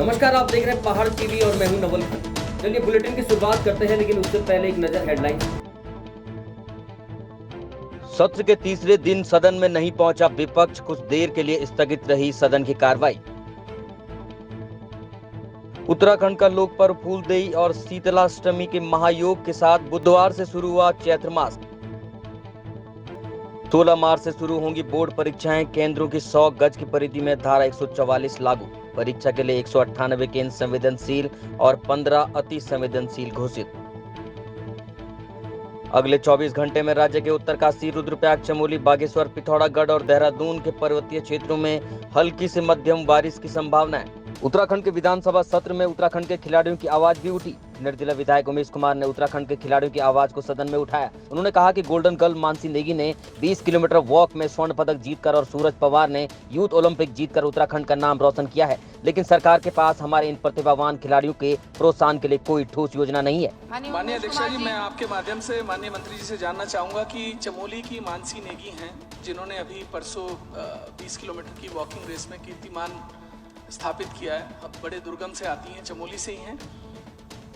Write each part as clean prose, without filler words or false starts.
नमस्कार, आप देख रहे हैं पहाड़ टीवी और मैं हूं नवल खन्ना। चलिए बुलेटिन की शुरुआत करते हैं, लेकिन उससे पहले एक नजर हेडलाइंस। सत्र के तीसरे दिन सदन में नहीं पहुंचा विपक्ष, कुछ देर के लिए स्थगित रही सदन की कार्रवाई। उत्तराखंड का लोक पर्व फूलदेई और शीतलाष्टमी के महायोग के साथ बुधवार से शुरू हुआ चैत्र मास। 16 मार्च से शुरू होंगी बोर्ड परीक्षाएं, केंद्रों की 100 गज की परिधि में धारा 144 लागू। परीक्षा के लिए 198 केंद्र संवेदनशील और 15 अति संवेदनशील घोषित। अगले 24 घंटे में राज्य के उत्तरकाशी, रुद्रप्रयाग, चमोली, बागेश्वर, पिथौरागढ़ और देहरादून के पर्वतीय क्षेत्रों में हल्की से मध्यम बारिश की संभावना है। उत्तराखंड के विधानसभा सत्र में उत्तराखंड के खिलाड़ियों की आवाज भी उठी। निर्दलीय विधायक उमेश कुमार ने उत्तराखंड के खिलाड़ियों की आवाज को सदन में उठाया। उन्होंने कहा कि गोल्डन गर्ल मानसी नेगी ने 20 किलोमीटर वॉक में स्वर्ण पदक जीतकर और सूरज पवार ने यूथ ओलंपिक जीतकर उत्तराखंड का नाम रोशन किया है, लेकिन सरकार के पास हमारे इन प्रतिभावान खिलाड़ियों के प्रोत्साहन के लिए कोई ठोस योजना नहीं है। माननीय अध्यक्ष जी, मैं आपके माध्यम से माननीय मंत्री जी से जानना चाहूंगा कि चमोली की मानसी नेगी हैं, जिन्होंने अभी परसों 20 किलोमीटर की वॉकिंग रेस में कीर्तिमान स्थापित किया है। अब बड़े दुर्गम से आती हैं, चमोली से ही हैं,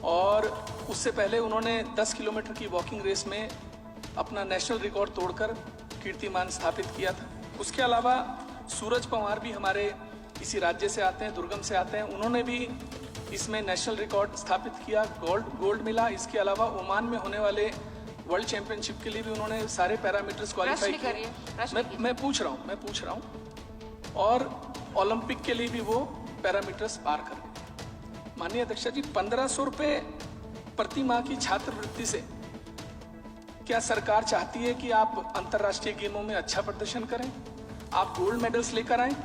और उससे पहले उन्होंने 10 किलोमीटर की वॉकिंग रेस में अपना नेशनल रिकॉर्ड तोड़कर कीर्तिमान स्थापित किया था। उसके अलावा सूरज पवार भी हमारे इसी राज्य से आते हैं, दुर्गम से आते हैं, उन्होंने भी इसमें नेशनल रिकॉर्ड स्थापित किया, गोल्ड मिला। इसके अलावा ओमान में होने वाले वर्ल्ड चैंपियनशिप के लिए भी उन्होंने सारे पैरामीटर्स क्वालिफाई किए। मैं पूछ रहा हूँ और ओलंपिक के लिए भी वो पैरामीटर्स पार कर गए। माननीय अध्यक्ष जी, 1500 रुपए प्रति माह की छात्रवृत्ति से क्या सरकार चाहती है कि आप अंतर्राष्ट्रीय गेमों में अच्छा प्रदर्शन करें, आप गोल्ड मेडल्स लेकर आए?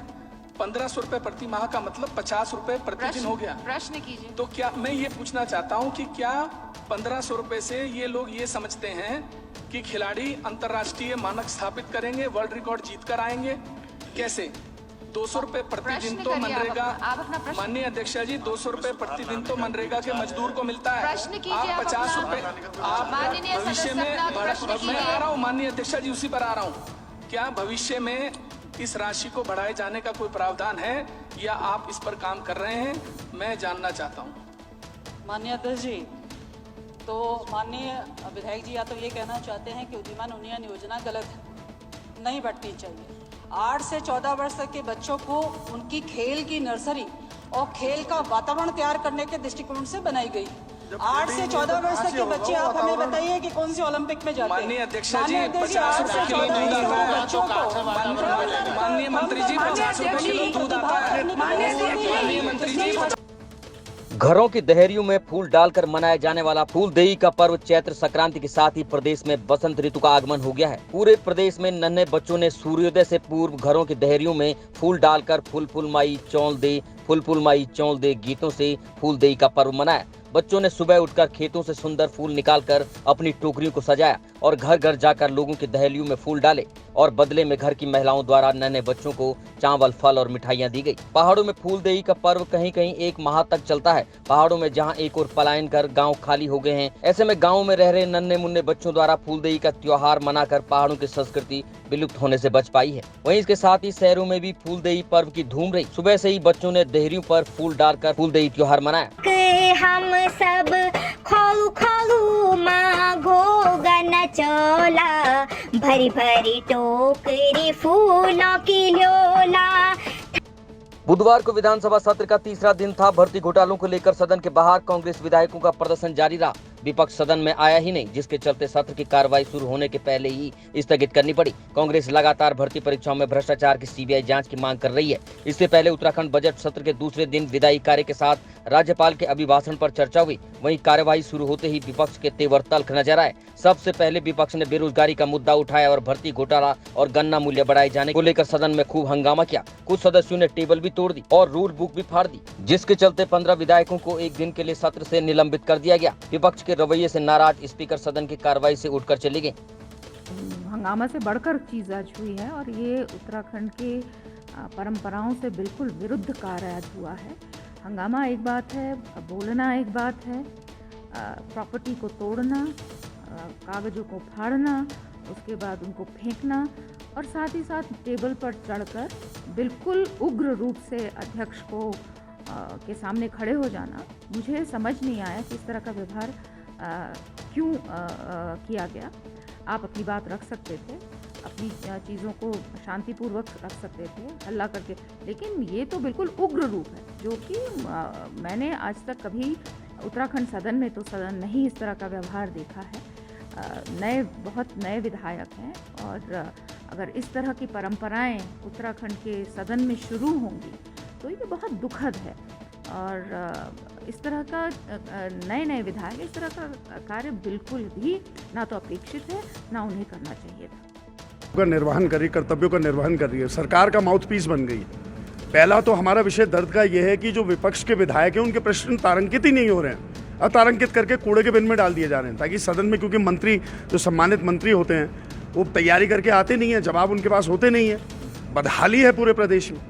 1500 रुपए प्रति माह का मतलब 50 रुपए प्रतिदिन हो गया। प्रश्न कीजिए। तो क्या मैं ये पूछना चाहता हूं कि क्या 1500 रुपए से ये लोग ये समझते हैं कि खिलाड़ी अंतर्राष्ट्रीय मानक स्थापित करेंगे, वर्ल्ड रिकॉर्ड जीत कर आएंगे? कैसे? 200 रुपए प्रतिदिन तो मनरेगा, माननीय अध्यक्ष जी, 200 रुपए प्रतिदिन तो मनरेगा के मजदूर को मिलता है। आप 50 रुपए आप भविष्य में, मैं आ रहा हूँ माननीय अध्यक्ष जी, उसी पर आ रहा हूँ। क्या भविष्य में इस राशि को बढ़ाए जाने का कोई प्रावधान है या आप इस पर काम कर रहे हैं? मैं जानना चाहता हूँ। माननीय अध्यक्ष जी, तो माननीय विधायक जी या तो ये कहना चाहते हैं कि उदीयमान उन्नयन योजना गलत है, नहीं बढ़नी चाहिए। 8 से 14 वर्ष तक के बच्चों को उनकी खेल की नर्सरी और खेल का वातावरण तैयार करने के दृष्टिकोण से बनाई गई। 8 से 14 वर्ष तक के बच्चे, आप हमें बताइए कि कौन से ओलंपिक में जाते हैं? माननीय अध्यक्ष जी, 50 रुपए किलो दूध आता है बच्चों को। माननीय मंत्री जी, 50 रुपए किलो दूध आता है। माननीय मंत्री जी, घरों की दहरियों में फूल डालकर मनाया जाने वाला फूलदेई का पर्व चैत्र संक्रांति के साथ ही प्रदेश में बसंत ऋतु का आगमन हो गया है। पूरे प्रदेश में नन्हे बच्चों ने सूर्योदय से पूर्व घरों की दहरियों में फूल डालकर फूल फूल माई चौल दे गीतों से फूलदेई का पर्व मनाया। बच्चों ने सुबह उठकर खेतों से सुंदर फूल निकालकर अपनी टोकरियों को सजाया और घर घर जाकर लोगों की दहलियों में फूल डाले और बदले में घर की महिलाओं द्वारा नन्हे बच्चों को चावल, फल और मिठाइयां दी गई। पहाड़ों में फूलदेई का पर्व कहीं कहीं 1 माह तक चलता है। पहाड़ों में जहां एक और पलायन कर गांव खाली हो गए हैं, ऐसे में गाँव में रह रहे नन्हे मुन्ने बच्चों द्वारा फूलदेई का त्योहार मनाकर पहाड़ों की संस्कृति विलुप्त होने से बच पाई है। वहीं इसके साथ ही शहरों में भी फूलदेई पर्व की धूम रही। सुबह से ही बच्चों ने देहरियों पर फूल डालकर फूलदेई त्योहार मनाया। हम सब खोलू खोलू माघो गन चोला, भरी भरी टोकरी फूलों की लोला। बुधवार को विधानसभा सत्र का तीसरा दिन था। भर्ती घोटालों को लेकर सदन के बाहर कांग्रेस विधायकों का प्रदर्शन जारी रहा। विपक्ष सदन में आया ही नहीं, जिसके चलते सत्र की कार्रवाई शुरू होने के पहले ही स्थगित करनी पड़ी। कांग्रेस लगातार भर्ती परीक्षाओं में भ्रष्टाचार की सीबीआई जांच की मांग कर रही है। इससे पहले उत्तराखंड बजट सत्र के दूसरे दिन विधायी कार्य के साथ राज्यपाल के अभिभाषण पर चर्चा हुई। वहीं कार्यवाही शुरू होते ही विपक्ष के तेवर तल्ख नजर आए। सबसे पहले विपक्ष ने बेरोजगारी का मुद्दा उठाया और भर्ती घोटाला और गन्ना मूल्य बढ़ाए जाने को लेकर सदन में खूब हंगामा किया। कुछ सदस्यों ने टेबल भी तोड़ दी और रूल बुक भी फाड़ दी, जिसके चलते 15 विधायकों को एक दिन के लिए सत्र से निलंबित कर दिया गया। विपक्ष के रवैये से नाराज स्पीकर सदन की कार्रवाई से उठकर चले गए। हंगामा से बढ़कर चीज आज हुई है और ये उत्तराखंड के परंपराओं से बिल्कुल विरुद्ध कार्य आज हुआ है। हंगामा एक बात है, बोलना एक बात है, प्रॉपर्टी को तोड़ना, कागजों को फाड़ना, उसके बाद उनको फेंकना और साथ ही साथ टेबल पर चढ़कर बिल्कुल उग्र रूप से अध्यक्ष को के सामने खड़े हो जाना, मुझे समझ नहीं आया कि इस तरह का व्यवहार क्यों किया गया। आप अपनी बात रख सकते थे, अपनी चीज़ों को शांतिपूर्वक रख सकते थे, हल्ला करके, लेकिन ये तो बिल्कुल उग्र रूप है, जो कि मैंने आज तक कभी उत्तराखंड सदन में तो सदन नहीं इस तरह का व्यवहार देखा है। बहुत नए विधायक हैं और अगर इस तरह की परंपराएं उत्तराखंड के सदन में शुरू होंगी तो ये बहुत दुखद है और इस तरह का नए विधायक इस तरह का कार्य बिल्कुल भी ना तो अपेक्षित है, ना उन्हें करना चाहिए था। का निर्वहन कर रही, कर्तव्यों का निर्वहन कर रही है, सरकार का माउथपीस बन गई है। पहला तो हमारा विषय दर्द का यह है कि जो विपक्ष के विधायक हैं उनके प्रश्न तारांकित ही नहीं हो रहे हैं, अतारांकित करके कूड़े के बिन में डाल दिए जा रहे हैं, ताकि सदन में, क्योंकि मंत्री जो सम्मानित मंत्री होते हैं वो तैयारी करके आते नहीं हैं, जवाब उनके पास होते नहीं है, बदहाली है पूरे प्रदेश में।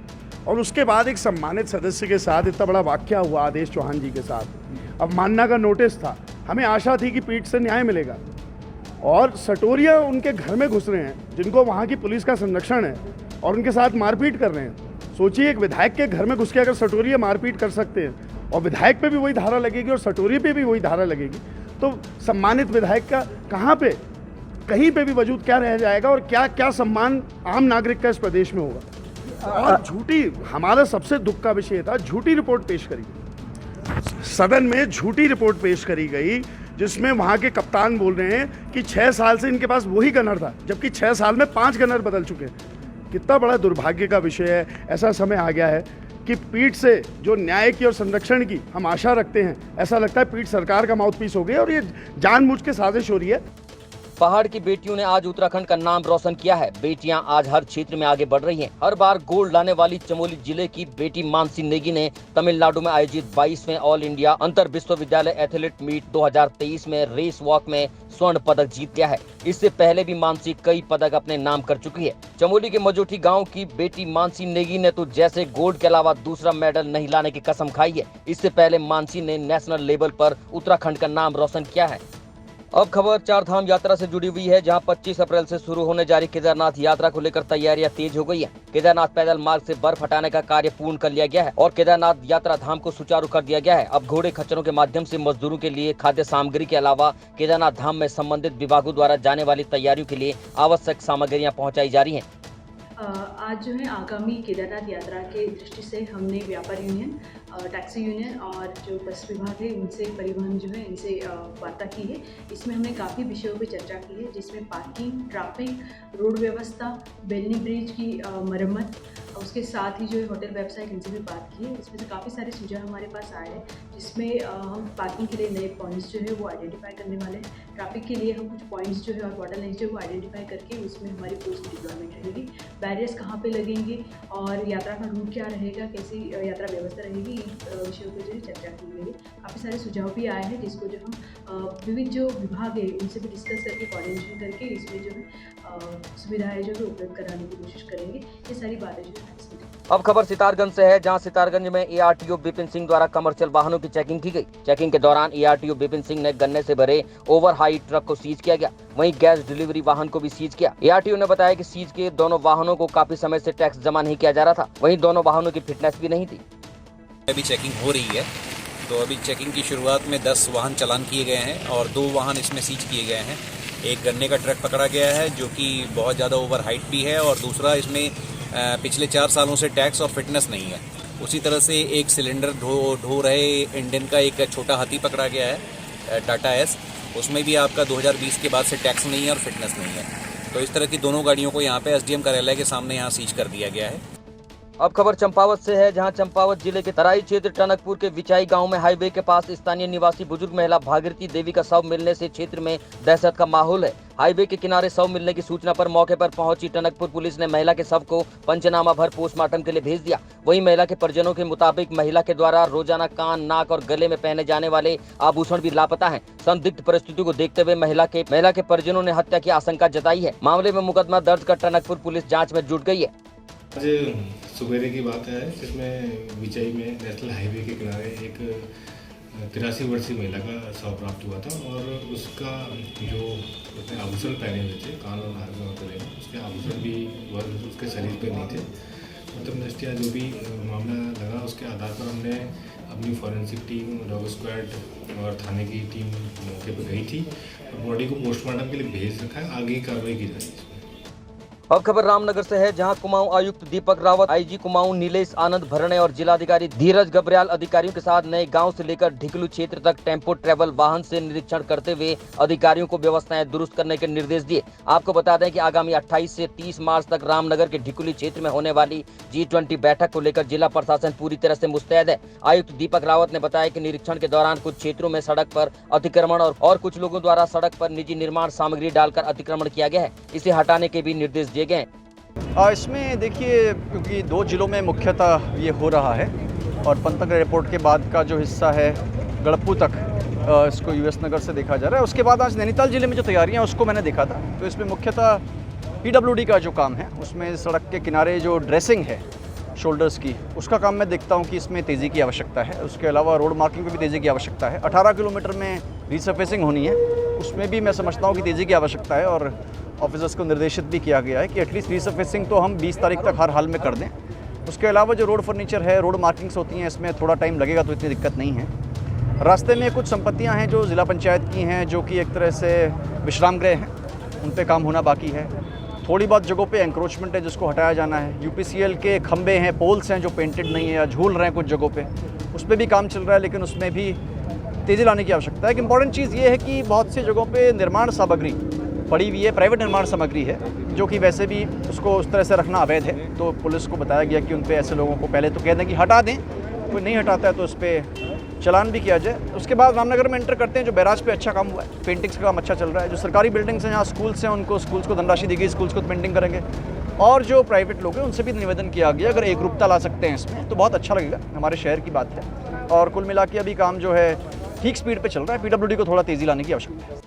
और उसके बाद एक सम्मानित सदस्य के साथ इतना बड़ा वाकया हुआ आदेश चौहान जी के साथ, अवमानना का नोटिस था, हमें आशा थी कि पीठ से न्याय मिलेगा, और सटोरिया उनके घर में घुस रहे हैं जिनको वहाँ की पुलिस का संरक्षण है और उनके साथ मारपीट कर रहे हैं। सोचिए, एक विधायक के घर में घुस के अगर सटोरिया मारपीट कर सकते हैं और विधायक पे भी वही धारा लगेगी और सटोरिया पे भी वही धारा लगेगी, तो सम्मानित विधायक का कहाँ पे, कहीं पे भी वजूद क्या रह जाएगा और क्या क्या सम्मान आम नागरिक का इस प्रदेश में होगा। और झूठी, हमारा सबसे दुख का विषय था, झूठी रिपोर्ट पेश करी सदन में, झूठी रिपोर्ट पेश करी गई जिसमें वहाँ के कप्तान बोल रहे हैं कि 6 साल से इनके पास वही गनर था, जबकि 6 साल में 5 गनर बदल चुके हैं। कितना बड़ा दुर्भाग्य का विषय है। ऐसा समय आ गया है कि पीठ से जो न्याय की और संरक्षण की हम आशा रखते हैं, ऐसा लगता है पीठ सरकार का माउथपीस हो गई और ये जानबूझ के साजिश हो रही है। पहाड़ की बेटियों ने आज उत्तराखंड का नाम रोशन किया है। बेटियां आज हर क्षेत्र में आगे बढ़ रही हैं। हर बार गोल्ड लाने वाली चमोली जिले की बेटी मानसी नेगी ने तमिलनाडु में आयोजित 22वें ऑल इंडिया अंतर विश्वविद्यालय एथलीट मीट 2023 में रेस वॉक में स्वर्ण पदक जीत लिया है। इससे पहले भी मानसी कई पदक अपने नाम कर चुकी है। चमोली के मजोठी गाँव की बेटी मानसी नेगी ने तो जैसे गोल्ड के अलावा दूसरा मेडल नहीं लाने की कसम खाई है। इससे पहले मानसी ने नेशनल लेवल पर उत्तराखंड का नाम रोशन किया है। अब खबर चार धाम यात्रा से जुड़ी हुई है, जहां 25 अप्रैल से शुरू होने जा रही केदारनाथ यात्रा को लेकर तैयारियां तेज हो गई हैं। केदारनाथ पैदल मार्ग से बर्फ हटाने का कार्य पूर्ण कर लिया गया है और केदारनाथ यात्रा धाम को सुचारू कर दिया गया है। अब घोड़े खच्चरों के माध्यम से मजदूरों के लिए खाद्य सामग्री के अलावा केदारनाथ धाम में संबंधित विभागों द्वारा जाने वाली तैयारियों के लिए आवश्यक सामग्रियाँ पहुँचाई जा रही है। आज जो है आगामी केदारनाथ यात्रा के दृष्टि से हमने व्यापार यूनियन, टैक्सी यूनियन और जो बस विभाग है उनसे, परिवहन जो है इनसे वार्ता की है। इसमें हमने काफ़ी विषयों पर चर्चा की है, जिसमें पार्किंग, ट्रैफिक, रोड व्यवस्था, बेलनी ब्रिज की मरम्मत, उसके साथ ही जो है होटल वेबसाइट, इनसे भी बात की है। इसमें से काफ़ी सारे सुझाव हमारे पास आए हैं, जिसमें हम पार्किंग के लिए नए पॉइंट्स जो है वो आइडेंटिफाई करने वाले हैं। ट्रैफिक के लिए हम कुछ पॉइंट्स जो है और बॉटल लाइन्स जो है वो आइडेंटिफाई करके उसमें हमारी फोर्स की डिप्लॉयमेंट रहेगी। बैरियर्स कहाँ पे लगेंगे और यात्रा का रूट क्या रहेगा, कैसी यात्रा व्यवस्था रहेगी, इन विषयों पर जो है चर्चा की गई है। काफ़ी सारे सुझाव भी आए हैं, जिसको जो हम विविध जो विभाग है उनसे भी डिस्कस करके, कोऑर्डिनेशन करके इसमें जो है सुविधाएं जो है उपलब्ध कराने की कोशिश करेंगे। ये सारी बातें जो है। अब खबर सितारगंज से है, जहां सितारगंज में एआरटीओ विपिन सिंह द्वारा कमर्शियल वाहनों की चेकिंग की गई। चेकिंग के दौरान एआरटीओ विपिन सिंह ने गन्ने से भरे ओवर हाई ट्रक को सीज किया गया, वहीं गैस डिलीवरी वाहन को भी सीज किया। एआरटीओ ने बताया कि सीज के दोनों वाहनों को काफी समय से टैक्स जमा नहीं किया जा रहा था, वहीं दोनों वाहनों की फिटनेस भी नहीं थी। अभी चेकिंग हो रही है, तो अभी चेकिंग की शुरुआत में 10 वाहन चालान किए गए हैं और 2 वाहन इसमें सीज किए गए हैं। एक गन्ने का ट्रक पकड़ा गया है जो कि बहुत ज़्यादा ओवर हाइट भी है, और दूसरा इसमें पिछले 4 सालों से टैक्स और फिटनेस नहीं है। उसी तरह से एक सिलेंडर ढो रहे इंडियन का एक छोटा हाथी पकड़ा गया है, टाटा एस, उसमें भी आपका 2020 के बाद से टैक्स नहीं है और फिटनेस नहीं है। तो इस तरह की दोनों गाड़ियों को यहाँ पे एसडीएम कार्यालय के सामने यहाँ सीज कर दिया गया है। अब खबर चंपावत से है, जहां चंपावत जिले के तराई क्षेत्र टनकपुर के विचाई गांव में हाईवे के पास स्थानीय निवासी बुजुर्ग महिला भागीरथी देवी का शव मिलने से क्षेत्र में दहशत का माहौल है। हाईवे के किनारे शव मिलने की सूचना पर मौके पर पहुंची टनकपुर पुलिस ने महिला के शव को पंचनामा भर पोस्टमार्टम के लिए भेज दिया। वहीं महिला के परिजनों के मुताबिक महिला के द्वारा रोजाना कान, नाक और गले में पहने जाने वाले आभूषण भी लापता हैं। संदिग्ध परिस्थितियों को देखते हुए महिला के परिजनों ने हत्या की आशंका जताई है। मामले में मुकदमा दर्ज कर टनकपुर पुलिस जाँच में जुट गई है। आज सवेरे की बात है, जिसमें विचाई में नेशनल हाईवे के किनारे एक 83 वर्षीय महिला का शव प्राप्त हुआ था और उसका जो उसने आभूषण पहने हुए थे, कान और नाक में गले में, उसके आभूषण भी उसके शरीर पर नहीं थे। प्रथम दृष्टया जो भी मामला लगा उसके आधार पर हमने अपनी फॉरेंसिक टीम, डॉग स्क्वाड और थाने की टीम मौके पर गई थी और बॉडी को पोस्टमार्टम के लिए भेज रखा है। आगे की कार्रवाई की जाएगी। अब खबर रामनगर से है, जहां कुमाऊं आयुक्त दीपक रावत, आईजी कुमाऊं नीलेश आनंद भरणे और जिलाधिकारी धीरज घबरियाल अधिकारियों के साथ नए गांव से लेकर ढिकलू क्षेत्र तक टेम्पो ट्रैवल वाहन से निरीक्षण करते हुए अधिकारियों को व्यवस्थाएं दुरुस्त करने के निर्देश दिए। आपको बता दें कि आगामी 28 से 30 मार्च तक रामनगर के ढिकलू क्षेत्र में होने वाली G20 बैठक को लेकर जिला प्रशासन पूरी तरह से मुस्तैद है। आयुक्त दीपक रावत ने बताया कि निरीक्षण के दौरान कुछ क्षेत्रों में सड़क पर अतिक्रमण और कुछ लोगों द्वारा सड़क पर निजी निर्माण सामग्री डालकर अतिक्रमण किया गया है, इसे हटाने के भी निर्देश दिए गए। इसमें देखिए, क्योंकि 2 जिलों में मुख्यतः ये हो रहा है और पंतनगर एयरपोर्ट के बाद का जो हिस्सा है गड़प्पू तक इसको यूएस नगर से देखा जा रहा है। उसके बाद आज नैनीताल जिले में जो तैयारियां उसको मैंने देखा था, तो इसमें मुख्यतः PWD का जो काम है उसमें सड़क के किनारे जो ड्रेसिंग है शोल्डर्स की, उसका काम मैं देखता हूँ कि इसमें तेज़ी की आवश्यकता है। उसके अलावा रोड मार्किंग पे भी तेज़ी की आवश्यकता है। 18 किलोमीटर में रीसर्फेसिंग होनी है, उसमें भी मैं समझता हूँ कि तेज़ी की आवश्यकता है और ऑफिसर्स को निर्देशित भी किया गया है कि एटलीस्ट रीसर्फेसिंग तो हम 20 तारीख तक हर हाल में कर दें। उसके अलावा जो रोड फर्नीचर है, रोड मार्किंग्स होती हैं, इसमें थोड़ा टाइम लगेगा तो इतनी दिक्कत नहीं है। रास्ते में कुछ संपत्तियां हैं जो ज़िला पंचायत की हैं, जो कि एक तरह से विश्राम गृह हैं, उन पे काम होना बाकी है। थोड़ी बहुत जगहों पे एंक्रोचमेंट है जिसको हटाया जाना है। UPCL के खंबे हैं, पोल्स हैं जो पेंटेड नहीं है या झूल रहे हैं कुछ जगहों पे, उस पर भी काम चल रहा है, लेकिन उसमें भी तेज़ी लाने की आवश्यकता है। एक इंपॉर्टेंट चीज़ ये है कि बहुत सी जगहों पे निर्माण सामग्री पड़ी हुई है, प्राइवेट निर्माण सामग्री है, जो कि वैसे भी उसको उस तरह से रखना अवैध है। तो पुलिस को बताया गया कि उन पे ऐसे लोगों को पहले तो कह दें कि हटा दें, कोई नहीं हटाता है तो उस पर चलान भी किया जाए। उसके बाद रामनगर में एंटर करते हैं, जो बैराज पे अच्छा काम हुआ है, पेंटिंग्स का काम अच्छा चल रहा है। जो सरकारी बिल्डिंग्स हैं, जहाँ स्कूल्स हैं, उनको स्कूल्स को धनराशि दी गई, स्कूल्स को पेंटिंग करेंगे। और जो प्राइवेट लोग हैं उनसे भी निवेदन किया गया, अगर एकरूपता ला सकते हैं इसमें तो बहुत अच्छा लगेगा, हमारे शहर की बात है। और कुल मिला के अभी काम जो है ठीक स्पीड पे चल रहा है। PWD को थोड़ा तेज़ी लाने की आवश्यकता है।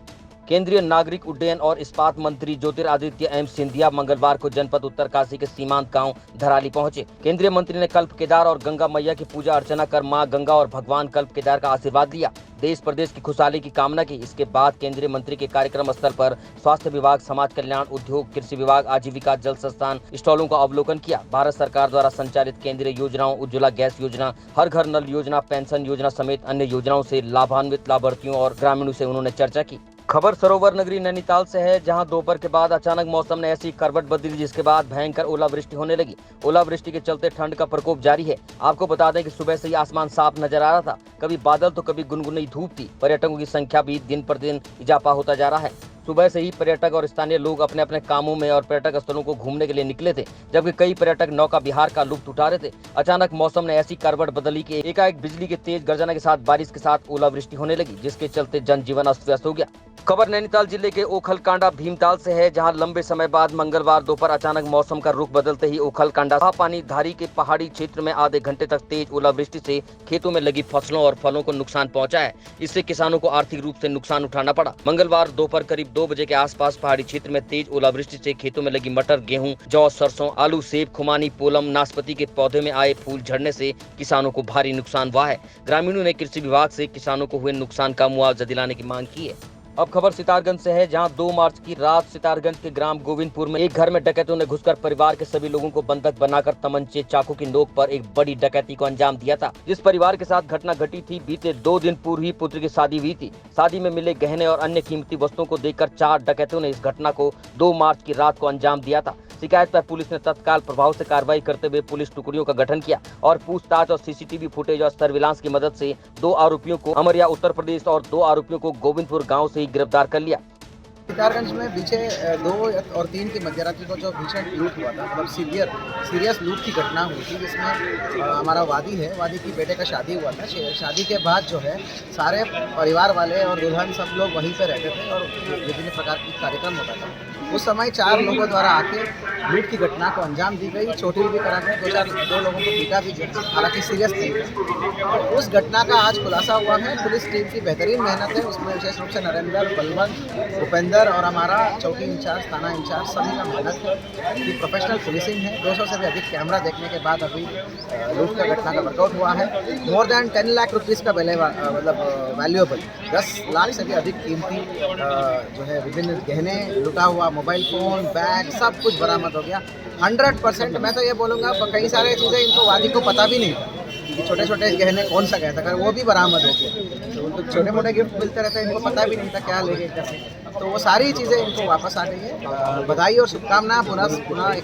केंद्रीय नागरिक उड्डयन और इस्पात मंत्री ज्योतिरादित्य एम सिंधिया मंगलवार को जनपद उत्तरकाशी के सीमांत गांव धराली पहुंचे। केंद्रीय मंत्री ने कल्प केदार और गंगा मैया की पूजा अर्चना कर मां गंगा और भगवान कल्प केदार का आशीर्वाद लिया, देश प्रदेश की खुशहाली की कामना की। इसके बाद केंद्रीय मंत्री के कार्यक्रम स्थल पर स्वास्थ्य विभाग, समाज कल्याण, उद्योग, कृषि विभाग, आजीविका, जल संस्थान स्टॉलों का अवलोकन किया। भारत सरकार द्वारा संचालित केंद्रीय योजनाओं, उज्ज्वला गैस योजना, हर घर नल योजना, पेंशन योजना समेत अन्य योजनाओं से लाभान्वित लाभार्थियों और ग्रामीणों से उन्होंने चर्चा की। खबर सरोवर नगरी नैनीताल से है, जहां दोपहर के बाद अचानक मौसम ने ऐसी करवट बदली जिसके बाद भयंकर ओलावृष्टि होने लगी। ओलावृष्टि के चलते ठंड का प्रकोप जारी है। आपको बता दें कि सुबह से ही आसमान साफ नजर आ रहा था, कभी बादल तो कभी गुनगुनी धूप थी। पर्यटकों की संख्या भी दिन पर दिन इजाफा होता जा रहा है। सुबह से ही पर्यटक और स्थानीय लोग अपने अपने कामों में और पर्यटक स्थलों को घूमने के लिए निकले थे, जबकि कई पर्यटक नौका विहार का लुत्फ उठा रहे थे। अचानक मौसम ने ऐसी करवट बदली कि एकाएक बिजली के तेज गर्जना के साथ बारिश के साथ ओलावृष्टि होने लगी, जिसके चलते जनजीवन अस्त व्यस्त हो गया। खबर नैनीताल जिले के ओखलकांडा भीमताल से है, जहां लंबे समय बाद मंगलवार दोपहर अचानक मौसम का रुख बदलते ही ओखलकांडा पानी धारी के पहाड़ी क्षेत्र में आधे घंटे तक तेज ओलावृष्टि से खेतों में लगी फसलों और फलों को नुकसान पहुंचा है। इससे किसानों को आर्थिक रूप से नुकसान उठाना पड़ा। मंगलवार दोपहर करीब 2 बजे के आसपास पहाड़ी क्षेत्र में तेज ओलावृष्टि से खेतों में लगी मटर, गेहूं, जौ, सरसों, आलू, सेब, खुमानी, पोलम, नाशपाती के पौधे में आए फूल झड़ने से किसानों को भारी नुकसान हुआ है। ग्रामीणों ने कृषि विभाग से किसानों को हुए नुकसान का मुआवजा दिलाने की मांग की है। अब खबर सितारगंज से है, जहां 2 मार्च की रात सितारगंज के ग्राम गोविंदपुर में एक घर में डकैतों ने घुसकर परिवार के सभी लोगों को बंधक बनाकर तमंचे, चाकू की नोक पर एक बड़ी डकैती को अंजाम दिया था। जिस परिवार के साथ घटना घटी थी, बीते 2 दिन पूर्व ही पुत्र की शादी हुई थी। शादी में मिले गहने और अन्य कीमती वस्तुओं को देखकर 4 डकैतों ने इस घटना को 2 मार्च की रात को अंजाम दिया था। शिकायत पर पुलिस ने तत्काल प्रभाव से कार्रवाई करते हुए पुलिस टुकड़ियों का गठन किया और पूछताछ और CCTV फुटेज और सर्विलांस की मदद से 2 आरोपियों को अमरिया उत्तर प्रदेश और 2 आरोपियों को गोविंदपुर गांव से ही गिरफ्तार कर लिया। सितारगंज में पीछे 2 और 3 की मध्यरात्रि को जो भीषण लूट हुआ था, मतलब सीरियस लूट की घटना हुई थी, जिसमें हमारा वादी की बेटे का शादी हुआ था। शादी के बाद जो है सारे परिवार वाले और दुल्हन सब लोग वहीं पे रहते थे और विभिन्न प्रकार की कार्यक्रम होता था। उस समय 4 लोगों द्वारा आके लूट की घटना को अंजाम दी गई, चोटिल भी करा गया, 2 लोगों को पीटा भी गया, हालांकि सीरियस नहीं था। तो उस घटना का आज खुलासा हुआ है। पुलिस टीम की बेहतरीन मेहनत है, उसमें विशेष रूप से नरेंद्र, बलवंत, उपेंद्र और हमारा चौकी इंचार्ज, थाना इंचार्ज सभी का मेहनत है कि प्रोफेशनल पुलिसिंग है। 200 से भी अधिक कैमरा देखने के बाद अभी लूट का घटना का वर्कआउट हुआ है। मोर देन 10 लाख रुपीज़ का मतलब वैल्यूएबल 10 लाख से भी अधिक कीमती जो है विभिन्न गहने, लुटा हुआ मोबाइल फ़ोन, बैग सब कुछ बरामद हो गया 100%। मैं तो ये बोलूँगा कई सारे चीज़ें इनको वादी को पता भी नहीं कि छोटे छोटे गहने कौन सा गया था, अगर वो भी बरामद हो गया। तो उनको छोटे मोटे गिफ्ट मिलते रहते हैं, इनको पता भी नहीं था क्या लेंगे कैसे, तो वो सारी चीज़ें इनको वापस आ गई है। बधाई और शुभकामना पुनः।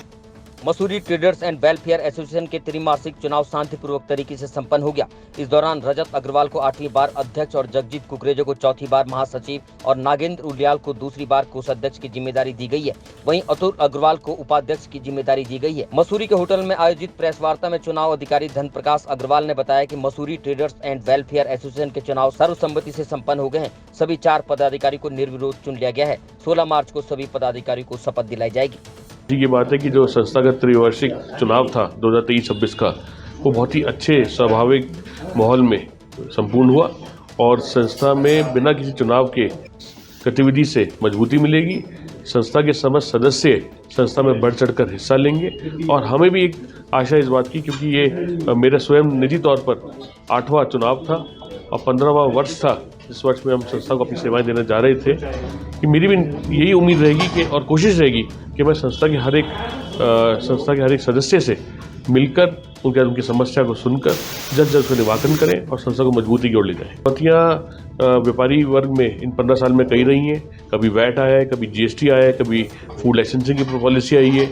Mussoorie traders and welfare association के त्रिमासिक चुनाव शांतिपूर्वक तरीके से संपन्न हो गया। इस दौरान रजत अग्रवाल को 8वीं बार अध्यक्ष और जगजीत कुकरेजा को 4थी बार महासचिव और नागेंद्र उलियाल को दूसरी बार कोषाध्यक्ष की जिम्मेदारी दी गई है। वहीं अतुल अग्रवाल को उपाध्यक्ष की जिम्मेदारी दी गई है। मसूरी के होटल में आयोजित प्रेस वार्ता में चुनाव अधिकारी धन प्रकाश अग्रवाल ने बताया कि Mussoorie traders and welfare association के चुनाव सर्वसम्मति से संपन्न हो गए हैं। सभी 4 पदाधिकारी को निर्विरोध चुन लिया गया है। 16 मार्च को सभी पदाधिकारी को शपथ दिलाई जाएगी। ये बात है कि जो संस्थागत त्रिवार्षिक चुनाव था 2023-26 का, वो बहुत ही अच्छे स्वाभाविक माहौल में संपूर्ण हुआ और संस्था में बिना किसी चुनाव के गतिविधि से मजबूती मिलेगी। संस्था के समस्त सदस्य संस्था में बढ़ चढ़कर हिस्सा लेंगे और हमें भी एक आशा इस बात की, क्योंकि ये मेरा स्वयं निजी तौर पर 8वां चुनाव था और 15वां वर्ष था इस वर्ष में हम संस्था को अपनी सेवाएं देने जा रहे थे, कि मेरी भी यही उम्मीद रहेगी कि और कोशिश रहेगी कि मैं संस्था के हर एक सदस्य से मिलकर उनकी समस्या को सुनकर जल्द से जल्द निवारण करें और संस्था को मजबूती की ओर ले जाएं। चुनौतियाँ व्यापारी वर्ग में इन 15 साल में कई रही हैं। कभी वैट आया है, कभी GST आया है, कभी फूड लाइसेंसिंग की पॉलिसी आई है,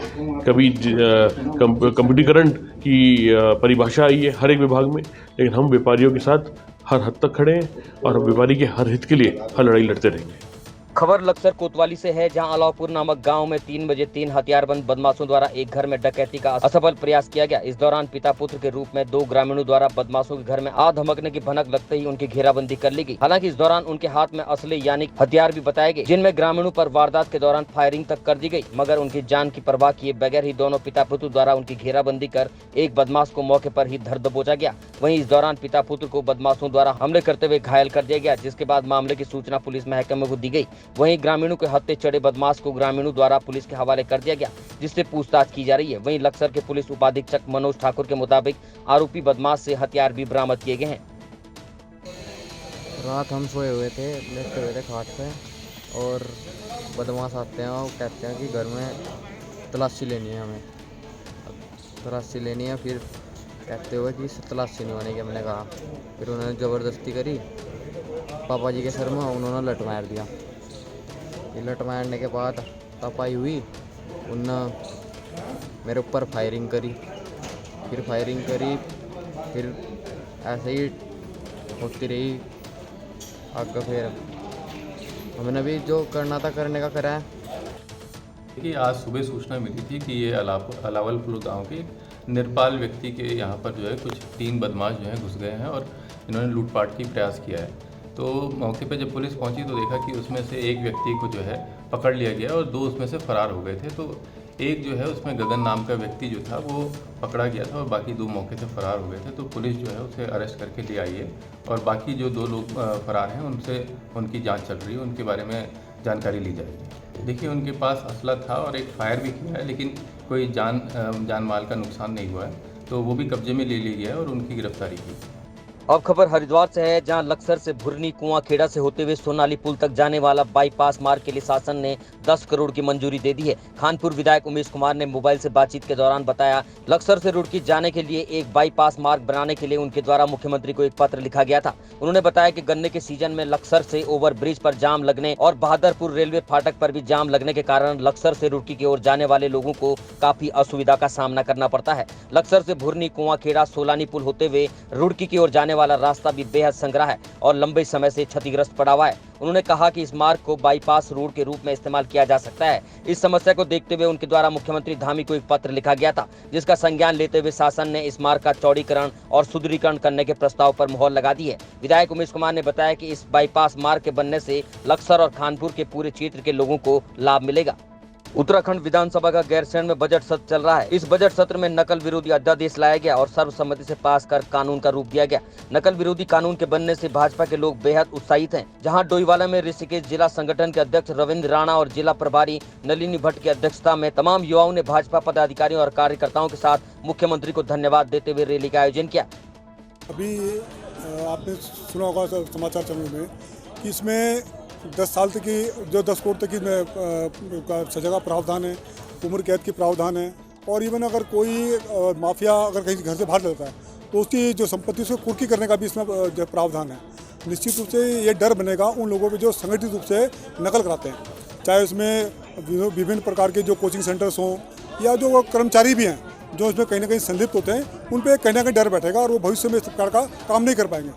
कभी कंप्यूटरीकरण की परिभाषा आई है हर एक विभाग में। लेकिन हम व्यापारियों के साथ हर हद तक खड़े हैं और व्यापारी के हर हित के लिए हर लड़ाई लड़ते रहेंगे। खबर लक्सर कोतवाली से है, जहां अलाउपुर नामक गांव में 3 बजे 3 हथियारबंद बदमाशों द्वारा एक घर में डकैती का असफल प्रयास किया गया। इस दौरान पिता पुत्र के रूप में 2 ग्रामीणों द्वारा बदमाशों के घर में आ धमकने की भनक लगते ही उनकी घेराबंदी कर ली गई। हालांकि इस दौरान उनके हाथ में असले यानी हथियार भी बताए गए, जिनमें ग्रामीणों पर वारदात के दौरान फायरिंग तक कर दी गई, मगर उनकी जान की परवाह किए बगैर ही दोनों पिता पुत्र द्वारा उनकी घेराबंदी कर एक बदमाश को मौके पर ही धर दबोचा गया। वहीं इस दौरान पिता पुत्र को बदमाशों द्वारा हमले करते हुए घायल कर दिया गया, जिसके बाद मामले की सूचना पुलिस महकमे को दी गई। वहीं ग्रामीणों के हत्थे चढ़े बदमाश को ग्रामीणों द्वारा पुलिस के हवाले कर दिया गया, जिससे पूछताछ की जा रही है। वहीं लक्सर के पुलिस उपाधीक्षक मनोज ठाकुर के मुताबिक आरोपी बदमाश से हथियार भी बरामद किए गए हैं। रात हम सोए हुए थे, लेटे हुए थे खाट पे, और बदमाश आते हैं और कहते हैं कि घर में तलाशी लेनी है, हमें तलाशी लेनी है। फिर कहते हुए कि तलाशी नहीं होने की हमने कहा। फिर उन्होंने ज़बरदस्ती करी, पापा जी के सर में उन्होंने लट मार दिया। ये लट मारने के बाद तपाई हुई, उन्होंने मेरे ऊपर फायरिंग करी, फिर ऐसे ही होती रही आगे। फिर हमने भी जो करना था करने का करा है। देखिए, आज सुबह सूचना मिली थी कि ये अलावलपुर गांव के निरपाल व्यक्ति के यहाँ पर जो है कुछ 3 बदमाश जो हैं घुस गए हैं और इन्होंने लूटपाट की प्रयास किया है। तो मौके पर जब पुलिस पहुंची तो देखा कि उसमें से एक व्यक्ति को जो है पकड़ लिया गया और 2 उसमें से फरार हो गए थे। तो एक जो है उसमें गगन नाम का व्यक्ति जो था वो पकड़ा गया था और बाकी 2 मौके से फरार हो गए थे। तो पुलिस जो है उसे अरेस्ट करके ले आई है और बाकी जो 2 लोग फरार हैं उनसे उनकी जांच चल रही है, उनके बारे में जानकारी ली जाएगी। देखिए, उनके पास असला था और एक फायर भी किया है, लेकिन कोई जान माल का नुकसान नहीं हुआ है। तो वो भी कब्जे में ले लिया गया है और उनकी गिरफ्तारी की। अब खबर हरिद्वार से है, जहां लक्सर से भुरनी कुआं खेड़ा से होते हुए सोनाली पुल तक जाने वाला बाईपास मार्ग के लिए शासन ने 10 करोड़ की मंजूरी दे दी है। खानपुर विधायक उमेश कुमार ने मोबाइल से बातचीत के दौरान बताया, लक्सर से रुड़की जाने के लिए एक बाईपास मार्ग बनाने के लिए उनके द्वारा मुख्यमंत्री को एक पत्र लिखा गया था। उन्होंने बताया कि गन्ने के सीजन में लक्सर से ओवर ब्रिज पर जाम लगने और बहादुरपुर रेलवे फाटक पर भी जाम लगने के कारण लक्सर से रुड़की की ओर जाने वाले लोगों को काफी असुविधा का सामना करना पड़ता है। लक्सर से भुरनी कुआं खेड़ा सोलानी पुल होते हुए रुड़की की ओर जाने वाला रास्ता भी बेहद संग्रह है और लंबे समय से क्षतिग्रस्त पड़ा हुआ है। उन्होंने कहा कि इस मार्ग को बाईपास रोड के रूप में इस्तेमाल किया जा सकता है। इस समस्या को देखते हुए उनके द्वारा मुख्यमंत्री धामी को एक पत्र लिखा गया था, जिसका संज्ञान लेते हुए शासन ने इस मार्ग का चौड़ीकरण और सुदृढ़ीकरण करने के प्रस्ताव पर मुहर लगा दी है। विधायक उमेश कुमार ने बताया कि इस बाईपास मार्ग के बनने से लक्सर और खानपुर के पूरे क्षेत्र के लोगों को लाभ मिलेगा। उत्तराखंड विधानसभा का गैरसैंण में बजट सत्र चल रहा है। इस बजट सत्र में नकल विरोधी अध्यादेश लाया गया और सर्वसम्मति से पास कर कानून का रूप दिया गया। नकल विरोधी कानून के बनने से भाजपा के लोग बेहद उत्साहित हैं। जहां डोईवाला में ऋषिकेश जिला संगठन के अध्यक्ष रविंद्र राणा और जिला प्रभारी नलिनी भट्ट की अध्यक्षता में तमाम युवाओं ने भाजपा पदाधिकारियों और कार्यकर्ताओं के साथ मुख्यमंत्री को धन्यवाद देते हुए रैली का आयोजन किया। अभी आपने सुना होगा समाचार चैनल में कि इसमें 10 साल तक की जो 10 करोड़ तक की सजा का प्रावधान है, उम्र कैद की प्रावधान है। और इवन अगर कोई माफिया अगर कहीं घर से बाहर जाता है तो उसकी जो संपत्ति उसको कुर्की करने का भी इसमें जो प्रावधान है। निश्चित रूप से ये डर बनेगा उन लोगों पे जो संगठित रूप से नकल कराते हैं, चाहे उसमें विभिन्न प्रकार के जो कोचिंग सेंटर्स हों या जो कर्मचारी भी हैं जो इसमें कहीं ना कहीं संलिप्त होते हैं, उन पे कहीं ना कहीं डर बैठेगा और वो भविष्य में इस प्रकार का काम नहीं कर पाएंगे।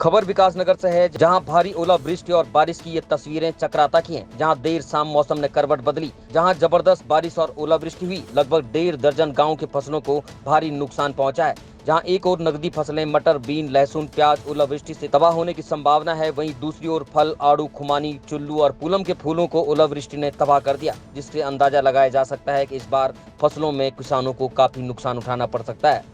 खबर विकास नगर से है, जहां भारी ओलावृष्टि और बारिश की ये तस्वीरें चक्राता की हैं, जहां देर शाम मौसम ने करवट बदली, जहां जबरदस्त बारिश और ओलावृष्टि हुई, लगभग 1.5 दर्जन गांव के फसलों को भारी नुकसान पहुंचा है। जहां एक ओर नकदी फसलें मटर, बीन, लहसुन, प्याज ओलावृष्टि से तबाह होने की संभावना है, वहीं दूसरी ओर फल, आड़ू, खुमानी, चुल्लू और पूलम के फूलों को ओलावृष्टि ने तबाह कर दिया, जिससे अंदाजा लगाया जा सकता है कि इस बार फसलों में किसानों को काफी नुकसान उठाना पड़ सकता है।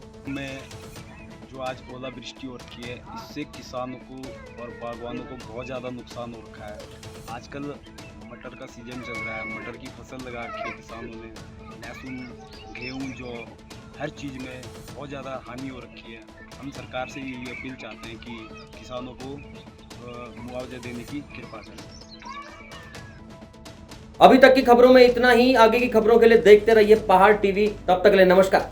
जो आज ओलावृष्टि हो रखी है, इससे किसानों को और बागवानों को बहुत ज़्यादा नुकसान हो रखा है। आजकल मटर का सीजन चल रहा है, मटर की फसल लगा रखी है किसानों ने, लहसुन, गेहूँ, जो हर चीज़ में बहुत ज़्यादा हानि हो रखी है। हम सरकार से ये अपील चाहते हैं कि किसानों को मुआवजा देने की कृपा करें। अभी तक की खबरों में इतना ही। आगे की खबरों के लिए देखते रहिए पहाड़ टीवी। तब तक के लिए नमस्कार।